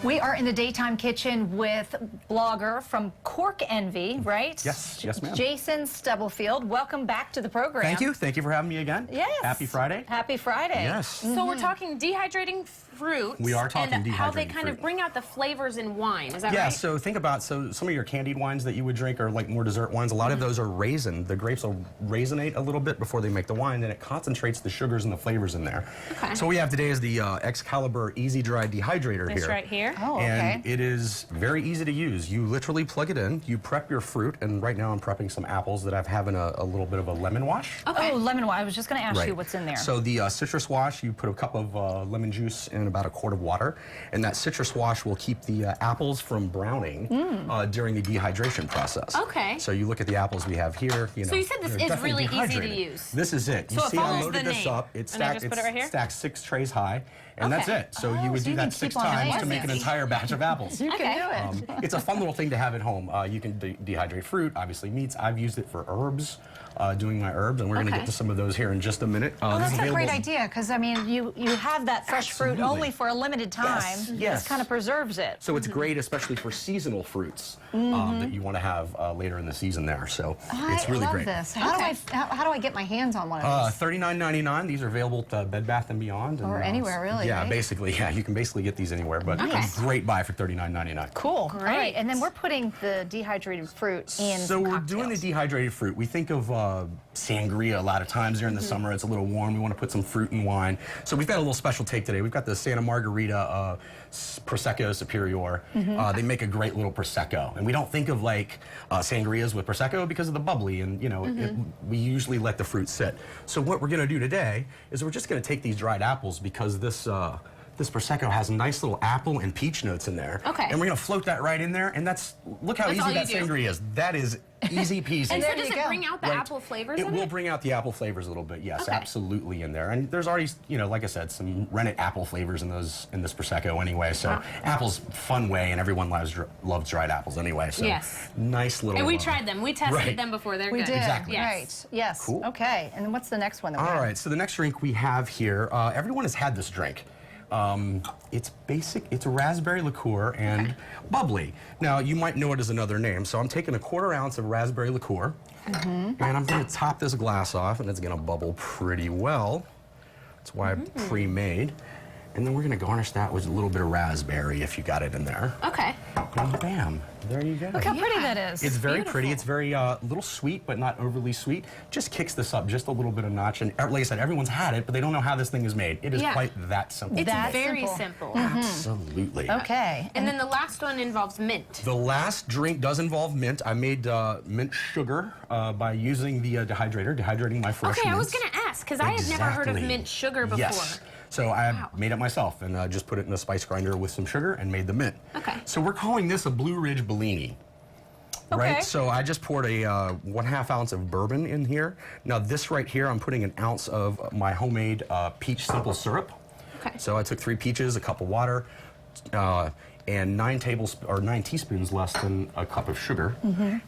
We are in the daytime kitchen with blogger from Cork Envy, right? Yes, yes, ma'am. Jason Stubblefield. Welcome back to the program. Thank you. Thank you for having me again. Yes. Happy Friday. Happy Friday. Yes. So we're talking dehydrating fruits. We are talking and dehydrating how they kind fruit. of bring out the flavors in wine. Is that Yeah, right? so think about, some of your candied wines that you would drink are like more dessert wines. A lot of those are raisin. The grapes will raisinate a little bit before they make the wine, then it concentrates the sugars and the flavors in there. Okay. So what we have today is the Excalibur Easy Dry Dehydrator This here. right here. Oh, okay. And it is very easy to use. You literally plug it in, you prep your fruit, and right now I'm prepping some apples that I'm having a little bit of a lemon wash. Okay. Oh, lemon wine. I was just going to ask Right. you what's in there. So the citrus wash, you put a cup of lemon juice in about a quart of water, and that citrus wash will keep the apples from browning during the dehydration process. Okay. So you look at the apples we have here. You know, So you said this they're is definitely really easy to dehydrated. use. This is it. So you it see, I follows loaded the this name. up. It And I just put it right here? stacks 6 trays high, and that's Okay. it. So Oh, you would so do you that can 6 keep on times to adding make an it. entire batch of apples. You Okay. can do it. It's a fun little thing to have at home. You can dehydrate fruit, obviously meats. I've used it for herbs, doing my herbs, and we're going to Okay. get to some of those here in just a minute. Oh, This that's is a great available- idea, because, I mean, you have that fresh fruit Absolutely. only for a limited time. Yes, yes. This kind of preserves it. So it's great, especially for seasonal fruits that you want to have later in the season there. So it's really I love great. this. How do I get my hands on one of these? $39.99. These are available at Bed Bath & Beyond. Or anywhere, really, Yeah, right? basically. Yeah, you can basically get these anywhere, but Okay. a great buy for $39.99. Cool. Great. All right, and then we're putting the dehydrated fruit in So some we're cocktails. doing the dehydrated fruit. We think of sangria a lot of times during the summer. It's a little warm. We want to put some fruit in wine. So we've got a little special take today. We've got the Santa Margherita Prosecco Superior. They make a great little Prosecco. And we don't think of like sangrias with Prosecco because of the bubbly, and you know, we usually let the fruit sit. So what we're going to do today is we're just going to take these dried apples, because this Prosecco has nice little apple and peach notes in there. Okay. And we're going to float that right in there, and look how That's all easy you that do. sangria is. That is easy peasy. And so there does you it go. bring out the Right. apple flavors It in will it? bring out the apple flavors a little bit, yes, Okay. absolutely in there. And there's already, you know, like I said, some rennet apple flavors in this Prosecco anyway. So apples, fun way, and everyone loves dried apples anyway. So Yes. nice little. And we tried them. We tested right. them before. They're We good. did, Exactly. right. Yes. Cool. Okay, and then what's the next one that we All have? right, so the next drink we have here, everyone has had this drink. It's basic, it's a raspberry liqueur and bubbly. Now, you might know it as another name, so I'm taking a 1/4 ounce of raspberry liqueur, and I'm gonna top this glass off, and it's gonna bubble pretty well. That's why I pre-made. And then we're gonna garnish that with a little bit of raspberry if you got it in there. Okay. And bam, there you go. Look how pretty that is. It's very beautiful. pretty. It's very little sweet, but not overly sweet. Just kicks this up just a little bit of notch. And like I said, everyone's had it, but they don't know how this thing is made. It is Yeah. quite that simple. It's That very simple. simple. Absolutely. Okay. And then the last one involves mint. The last drink does involve mint. I made mint sugar by using the dehydrating my fresh Okay, I was mints. going to ask, because I had never heard of Exactly. mint sugar before. Yes. So I made it myself and just put it in a spice grinder with some sugar and made the mint. Okay. So we're calling this a Blue Ridge Bellini. Okay. Right, so I just poured a 1/2 ounce of bourbon in here. Now this right here, I'm putting an ounce of my homemade peach simple syrup. Okay. So I took 3 peaches, a cup of water, and 9 teaspoons less than a cup of sugar,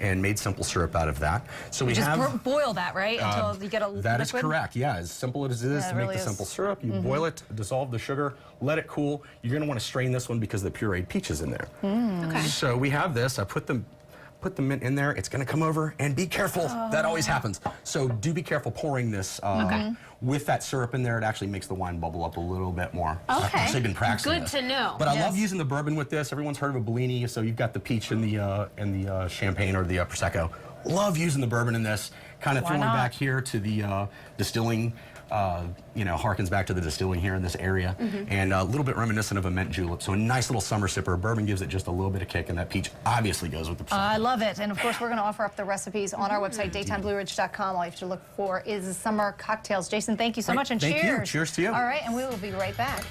and made simple syrup out of that. So we Just have boil that, right? Until you get a that is liquid? correct. Yeah, as simple as it is Yeah, to it make really the is. simple syrup. You boil it, dissolve the sugar, let it cool. You're going to want to strain this one because the pureed peach is in there. Okay. So we have this. I put the mint in there. It's going to come over, and be careful. That always happens. So do be careful pouring this with that syrup in there. It actually makes the wine bubble up a little bit more. I've Okay. actually been practicing Good this. to know. But I love Yes. using the bourbon with this. Everyone's heard of a Bellini, so you've got the peach and the champagne or the Prosecco. Love using the bourbon in this. Kind of throwing not? back here to the distilling. You know, harkens back to the distilling here in this area, and a little bit reminiscent of a mint julep. So a nice little summer sipper. Bourbon gives it just a little bit of kick, and that peach obviously goes with the Prosecco. I love it. And of course, we're going to offer up the recipes on our website, daytimeblueridge.com. All you have to look for is the summer cocktails. Jason, thank you so Great. much, and Thank you. cheers. Cheers to you. All right, and we will be right back.